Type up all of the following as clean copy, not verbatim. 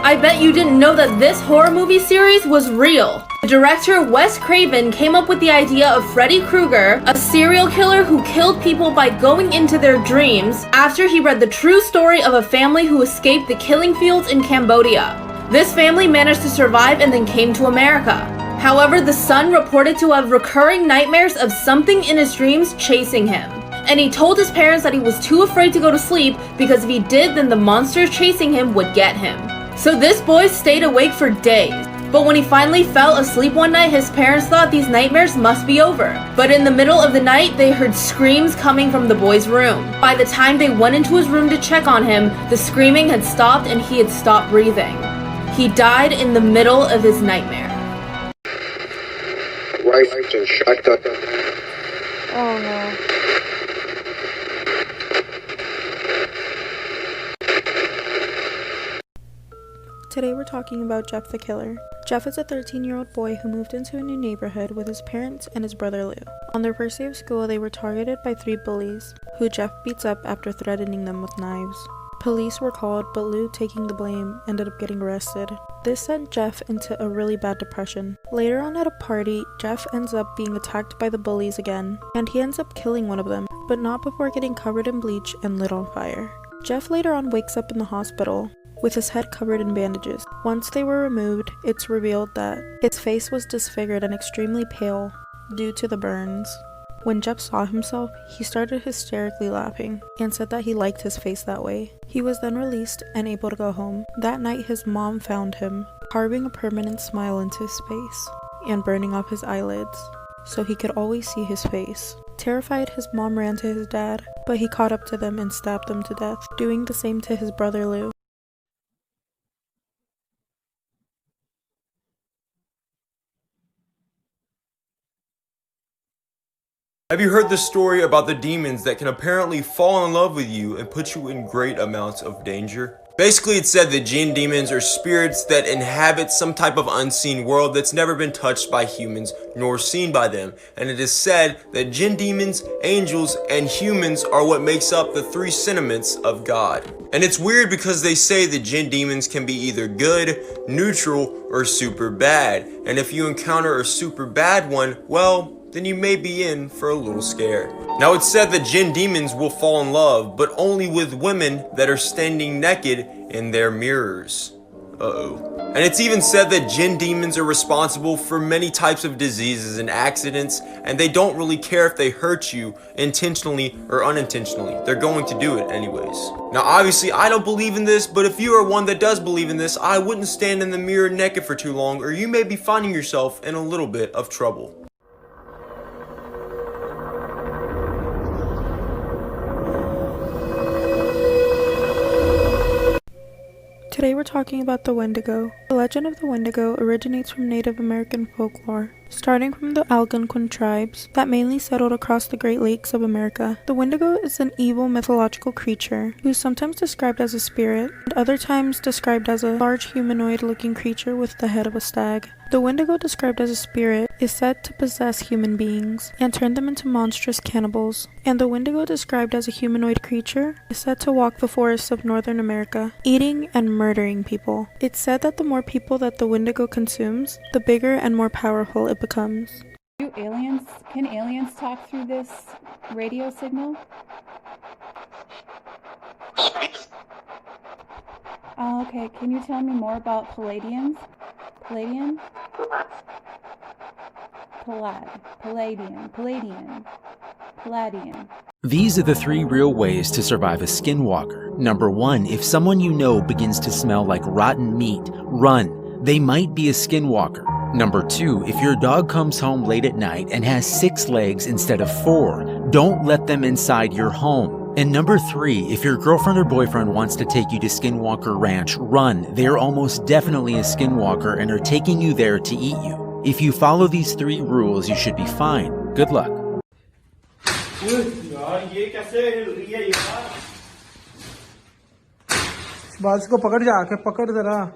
I bet you didn't know that this horror movie series was real. The director Wes Craven came up with the idea of Freddy Krueger, a serial killer who killed people by going into their dreams, after he read the true story of a family who escaped the killing fields in Cambodia. This family managed to survive and then came to America. However, the son reported to have recurring nightmares of something in his dreams chasing him. And he told his parents that he was too afraid to go to sleep because if he did, then the monsters chasing him would get him. So this boy stayed awake for days. But when he finally fell asleep one night, his parents thought these nightmares must be over. But in the middle of the night, they heard screams coming from the boy's room. By the time they went into his room to check on him, the screaming had stopped and he had stopped breathing. He died in the middle of his nightmare. Rifles and shotgun. Oh no. Today we're talking about Jeff the Killer. Jeff is a 13-year-old boy who moved into a new neighborhood with his parents and his brother Lou. On their first day of school, they were targeted by 3 bullies, who Jeff beats up after threatening them with knives. Police were called, but Lou, taking the blame, ended up getting arrested. This sent Jeff into a really bad depression. Later on at a party, Jeff ends up being attacked by the bullies again, and he ends up killing one of them, but not before getting covered in bleach and lit on fire. Jeff later on wakes up in the hospital, with his head covered in bandages. Once they were removed, it's revealed that his face was disfigured and extremely pale due to the burns. When Jeff saw himself, he started hysterically laughing and said that he liked his face that way. He was then released and able to go home. That night, his mom found him, carving a permanent smile into his face and burning off his eyelids so he could always see his face. Terrified, his mom ran to his dad, but he caught up to them and stabbed them to death, doing the same to his brother Lou. Have you heard the story about the demons that can apparently fall in love with you and put you in great amounts of danger? Basically, it's said that jinn demons are spirits that inhabit some type of unseen world that's never been touched by humans nor seen by them. And it is said that jinn demons, angels, and humans are what makes up the 3 sentiments of God. And it's weird because they say that jinn demons can be either good, neutral, or super bad. And if you encounter a super bad one, well, then you may be in for a little scare. Now it's said that jinn demons will fall in love, but only with women that are standing naked in their mirrors. And it's even said that jinn demons are responsible for many types of diseases and accidents, and they don't really care if they hurt you intentionally or unintentionally. They're going to do it anyways. Now obviously I don't believe in this, but if you are one that does believe in this, I wouldn't stand in the mirror naked for too long, or you may be finding yourself in a little bit of trouble. Today we're talking about the Wendigo. The legend of the Wendigo originates from Native American folklore, starting from the Algonquin tribes that mainly settled across the Great Lakes of America. The Wendigo is an evil mythological creature who is sometimes described as a spirit, and other times described as a large humanoid-looking creature with the head of a stag. The Wendigo, described as a spirit, is said to possess human beings and turn them into monstrous cannibals. And the Wendigo, described as a humanoid creature, is said to walk the forests of Northern America, eating and murdering people. It's said that the more people that the Wendigo consumes, the bigger and more powerful it becomes. Can aliens talk through this radio signal? Okay, can you tell me more about Palladians? Palladian? Palladian. These are the 3 real ways to survive a skinwalker. Number 1, if someone you know begins to smell like rotten meat, run. They might be a skinwalker. Number 2, if your dog comes home late at night and has 6 legs instead of 4, don't let them inside your home. And number 3, if your girlfriend or boyfriend wants to take you to Skinwalker Ranch, run. They're almost definitely a skinwalker and are taking you there to eat you. If you follow these 3 rules, you should be fine. Good luck. बाज को पकड़ जा के पकड़ जरा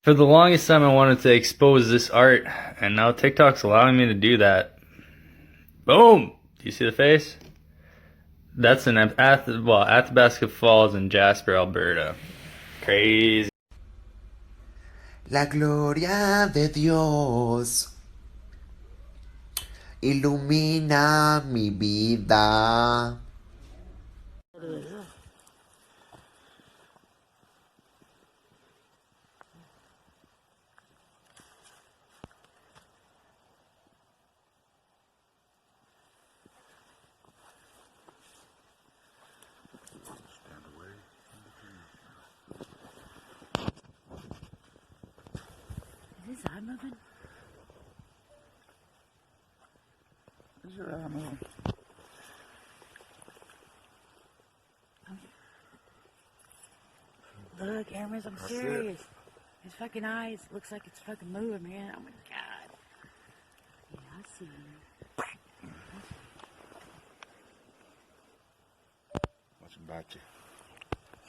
For the longest time I wanted to expose this art, and now TikTok's allowing me to do that. Boom! Do you see the face? That's in Athabasca Falls in Jasper, Alberta. Crazy. La gloria de Dios ilumina mi vida. Is his eye moving? Is your eye moving? Look, Hermes, I'm serious. His fucking eyes looks like it's fucking moving, man. Oh my god. Yeah, I see you. What's about you?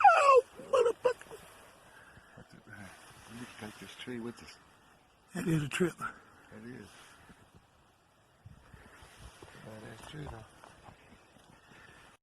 Oh, motherfucker! We need to take this tree with us. That is a trip. It is. That's true, though.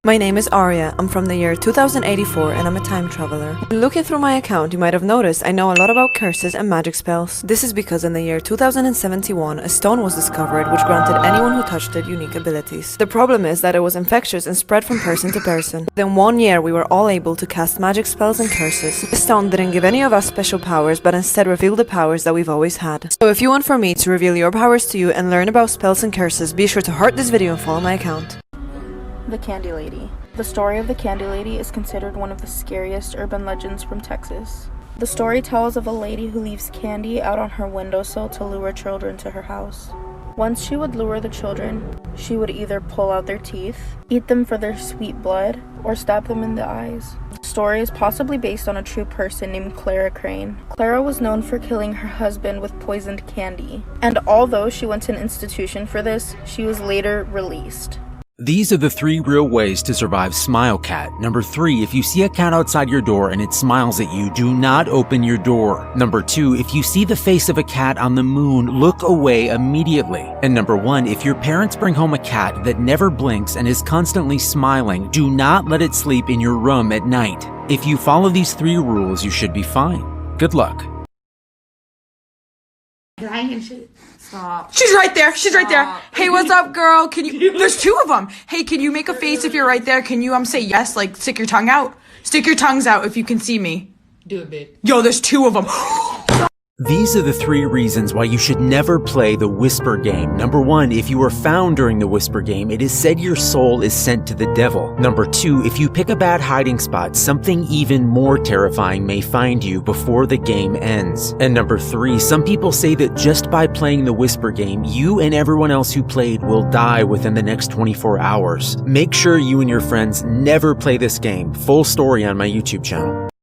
My name is Arya. I'm from the year 2084 and I'm a time traveler. Looking through my account, you might have noticed I know a lot about curses and magic spells. This is because in the year 2071, a stone was discovered which granted anyone who touched it unique abilities. The problem is that it was infectious and spread from person to person. Within 1 year, we were all able to cast magic spells and curses. This stone didn't give any of us special powers, but instead revealed the powers that we've always had. So if you want for me to reveal your powers to you and learn about spells and curses, be sure to heart this video and follow my account. The Candy Lady. The story of the Candy Lady is considered one of the scariest urban legends from Texas. The story tells of a lady who leaves candy out on her windowsill to lure children to her house. Once she would lure the children, she would either pull out their teeth, eat them for their sweet blood, or stab them in the eyes. The story is possibly based on a true person named Clara Crane. Clara was known for killing her husband with poisoned candy, and although she went to an institution for this, she was later released. These are the 3 real ways to survive Smile Cat. Number 3, if you see a cat outside your door and it smiles at you, do not open your door. Number 2, if you see the face of a cat on the moon, look away immediately. And number 1, if your parents bring home a cat that never blinks and is constantly smiling, do not let it sleep in your room at night. If you follow these 3 rules, you should be fine. Good luck. Stop. She's right there. She's right there. Hey, what's up, girl? Can you? There's 2 of them. Hey, can you make a face if you're right there? Can you say yes? Like stick your tongue out. Stick your tongues out if you can see me. Do it, bitch. Yo, there's 2 of them. These are the 3 reasons why you should never play the Whisper Game. Number 1, if you are found during the Whisper Game, it is said your soul is sent to the devil. Number 2, if you pick a bad hiding spot, something even more terrifying may find you before the game ends. And number 3, some people say that just by playing the Whisper Game, you and everyone else who played will die within the next 24 hours. Make sure you and your friends never play this game. Full story on my YouTube channel.